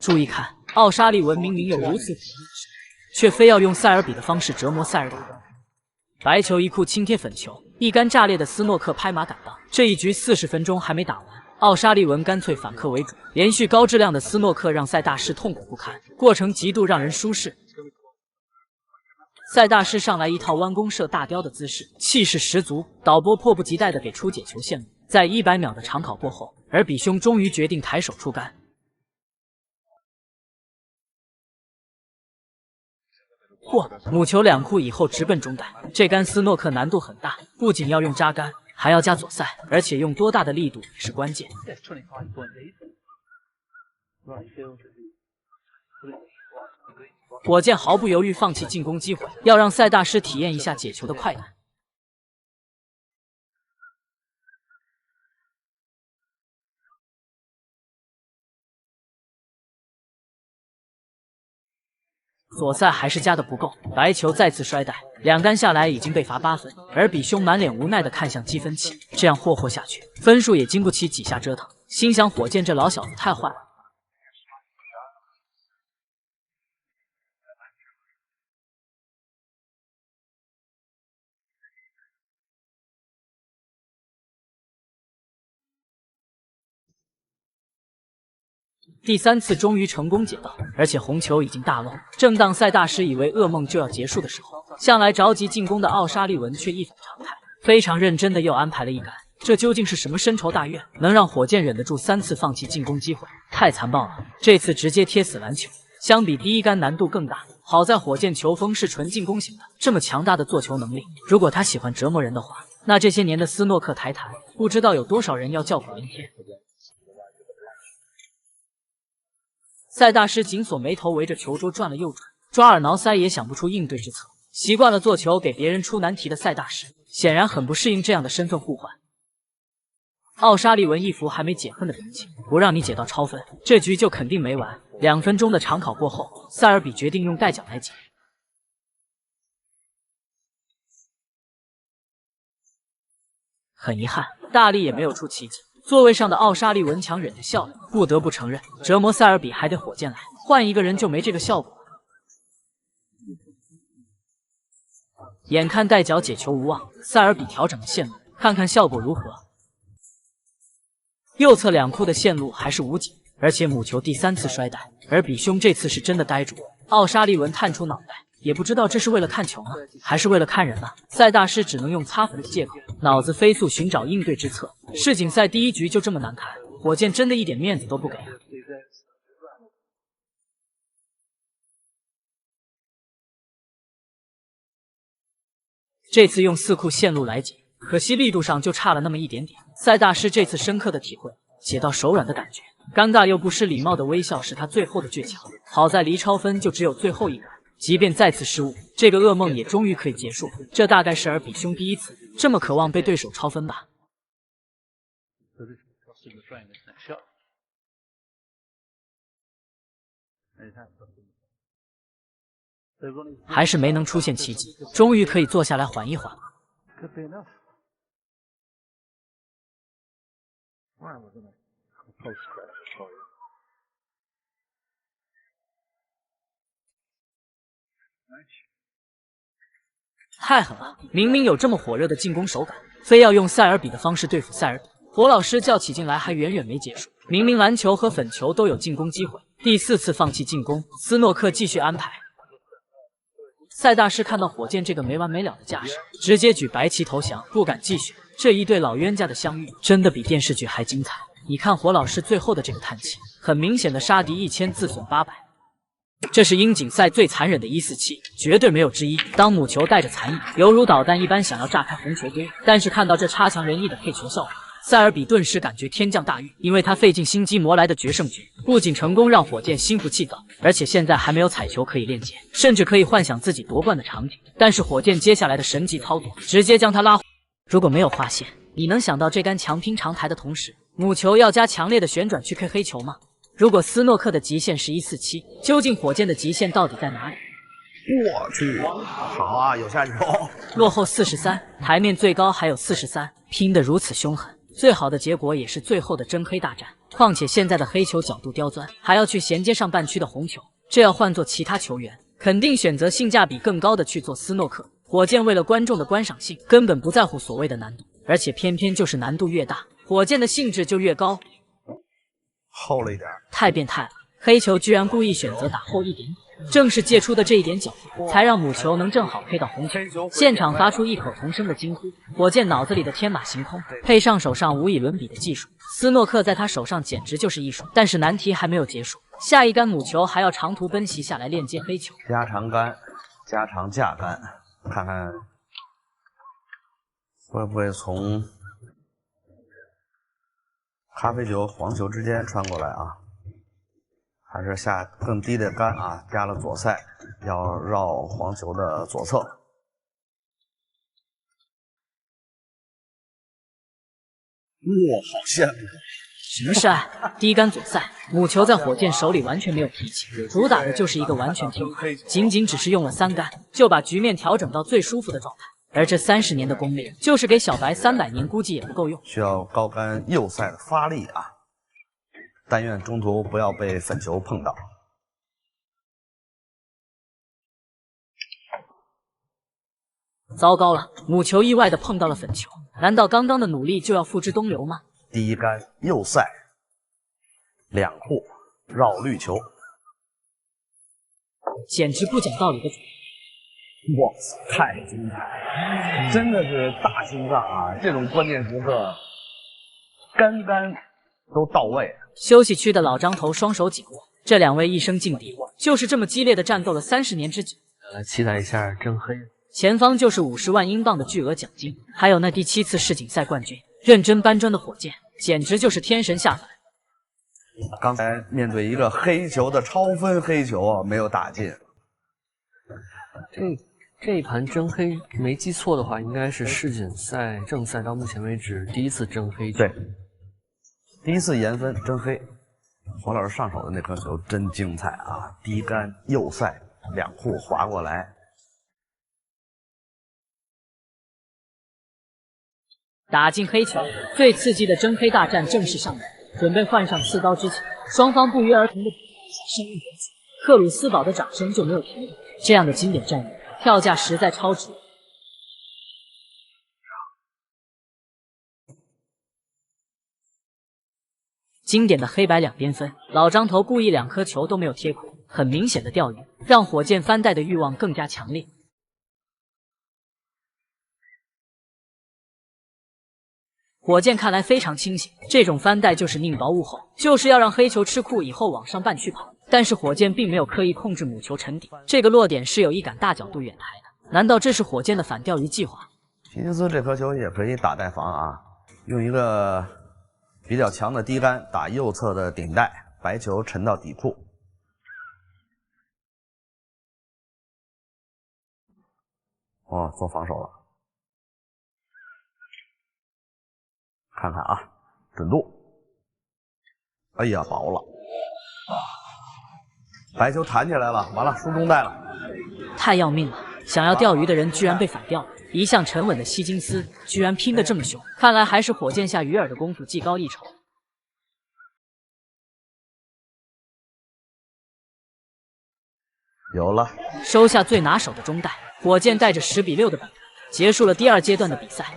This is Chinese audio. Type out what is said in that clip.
注意看，奥沙利文明明有如此却非要用塞尔比的方式折磨塞尔比。白球一库轻贴粉球，一杆炸裂的斯诺克拍马赶到。这一局40分钟还没打完，奥沙利文干脆反客为主，连续高质量的斯诺克让塞大师痛苦不堪，过程极度让人舒适。塞大师上来一套弯弓射大雕的姿势，气势十足。导播迫不及待地给出解球线路，在100秒的长考过后，尔比兄终于决定抬手出杆。嚯！母球2库以后直奔中袋，这杆斯诺克难度很大，不仅要用扎杆，还要加左塞，而且用多大的力度也是关键。火箭毫不犹豫放弃进攻机会，要让塞大师体验一下解球的快感。左塞还是加的不够，白球再次摔袋，2杆下来已经被罚8分。而比兄满脸无奈的看向积分器，这样霍霍下去，分数也经不起几下折腾。心想火箭这老小子太坏了。第3次终于成功解到，而且红球已经大漏。正当塞大师以为噩梦就要结束的时候，向来着急进攻的奥沙利文却一反常态，非常认真的又安排了一杆。这究竟是什么深仇大怨，能让火箭忍得住3次放弃进攻机会？太残暴了！这次直接贴死篮球，相比第1杆难度更大。好在火箭球风是纯进攻型的，这么强大的做球能力，如果他喜欢折磨人的话，那这些年的斯诺克台坛，不知道有多少人要叫苦连天。塞大师紧锁眉头，围着球桌转了又转，抓耳挠腮也想不出应对之策。习惯了做球给别人出难题的塞大师，显然很不适应这样的身份互换。奥沙利文一副还没解恨的表情，不让你解到超分，这局就肯定没完。2分钟的长考过后，塞尔比决定用带脚来解。很遗憾，大力也没有出奇迹。座位上的奥沙利文强忍着笑了，不得不承认，折磨塞尔比还得火箭来，换一个人就没这个效果。眼看带脚解球无望，塞尔比调整了线路，看看效果如何。右侧2库的线路还是无解，而且母球第3次摔袋，而比兄这次是真的呆住了。奥沙利文探出脑袋，也不知道这是为了看球呢，还是为了看人呢？塞大师只能用擦粉的借口，脑子飞速寻找应对之策。世锦赛第1局就这么难看，火箭真的一点面子都不给啊！这次用4库线路来解，可惜力度上就差了那么一点点。塞大师这次深刻的体会解到手软的感觉，尴尬又不失礼貌的微笑是他最后的倔强。好在离超分就只有最后1杆，即便再次失误，这个噩梦也终于可以结束。这大概是尔比兄第1次这么渴望被对手超分吧。还是没能出现奇迹，终于可以坐下来缓一缓了。太狠了！明明有这么火热的进攻手感，非要用塞尔比的方式对付塞尔比。火老师叫起劲来还远远没结束，明明篮球和粉球都有进攻机会，第4次放弃进攻，斯诺克继续安排。塞大师看到火箭这个没完没了的架势，直接举白旗投降，不敢继续。这一对老冤家的相遇，真的比电视剧还精彩。你看火老师最后的这个叹气，很明显的杀敌1000自损800。这是樱井赛最残忍的147，绝对没有之一。当母球带着残意，犹如导弹一般想要炸开红球堆，但是看到这差强人意的配球效果，塞尔比顿时感觉天降大狱，因为他费尽心机磨来的决胜局，不仅成功让火箭心浮气躁，而且现在还没有彩球可以链接，甚至可以幻想自己夺冠的场景。但是火箭接下来的神级操作，直接将他拉回。如果没有划线，你能想到这杆强拼长台的同时，母球要加强烈的旋转去 K 黑球吗？如果斯诺克的极限是147，究竟火箭的极限到底在哪里？我去，好啊，有下球。落后43，台面最高还有43，拼得如此凶狠，最好的结果也是最后的真黑大战。况且现在的黑球角度刁钻，还要去衔接上半区的红球，这要换做其他球员，肯定选择性价比更高的去做斯诺克。火箭为了观众的观赏性，根本不在乎所谓的难度，而且偏偏就是难度越大，火箭的兴致就越高。厚了一点，太变态了！黑球居然故意选择打厚一点点，正是借出的这一点角度，才让母球能正好配到红球。现场发出异口同声的惊呼，火箭脑子里的天马行空，配上手上无以伦比的技术，斯诺克在他手上简直就是艺术。但是难题还没有结束，下一杆母球还要长途奔袭下来链接黑球。加长杆，加长架杆，看看会不会从咖啡球、黄球之间穿过来啊？还是下更低的杆啊？加了左塞，要绕黄球的左侧。哇，好羡慕！什么是爱？低杆左塞，母球在火箭手里完全没有脾气，主打的就是一个完全听话。仅仅只是用了3杆，就把局面调整到最舒服的状态。而这30年的功力，就是给小白300年估计也不够用。需要高杆右塞的发力啊！但愿中途不要被粉球碰到。糟糕了，母球意外的碰到了粉球，难道刚刚的努力就要付之东流吗？第一杆右塞2护绕绿球，简直不讲道理的主。哇塞，太精彩！真的是大心脏啊！这种关键时刻，杆杆都到位。休息区的老张头双手紧握，这2位一生劲敌，就是这么激烈的战斗了30年之久。来期待一下真黑。前方就是50万英镑的巨额奖金，还有那第7次世锦赛冠军。认真搬砖的火箭，简直就是天神下凡。刚才面对一个黑球的超分黑球啊，没有打进。这一盘真黑，没记错的话，应该是世锦赛正赛到目前为止第一次真黑球。对，第一次延分真黑。黄老师上手的那颗球真精彩啊！低杆右塞2护滑过来。打进黑球，最刺激的真黑大战正式上演。准备换上刺刀之前，双方不约而同的声音连起，克鲁斯堡的掌声就没有停止。这样的经典战役，票价实在超值。经典的黑白两边分，老张头故意2颗球都没有贴口，很明显的钓鱼，让火箭翻带的欲望更加强烈。火箭看来非常清醒，这种翻带就是宁薄勿厚，就是要让黑球吃库以后往上半区跑。但是火箭并没有刻意控制母球沉底，这个落点是有一杆大角度远台的。难道这是火箭的反钓鱼计划？皮金斯这颗球也可以打带防啊，用一个比较强的低杆打右侧的顶带，白球沉到底库。哦，做防守了。看看啊，准度，哎呀，薄了，白球弹起来了，完了，输中带了，太要命了！想要钓鱼的人居然被反钓了，一向沉稳的希金斯居然拼得这么凶，看来还是火箭下鱼饵的功夫技高一筹。有了，收下最拿手的中带，火箭带着10比6的比分结束了第2阶段的比赛。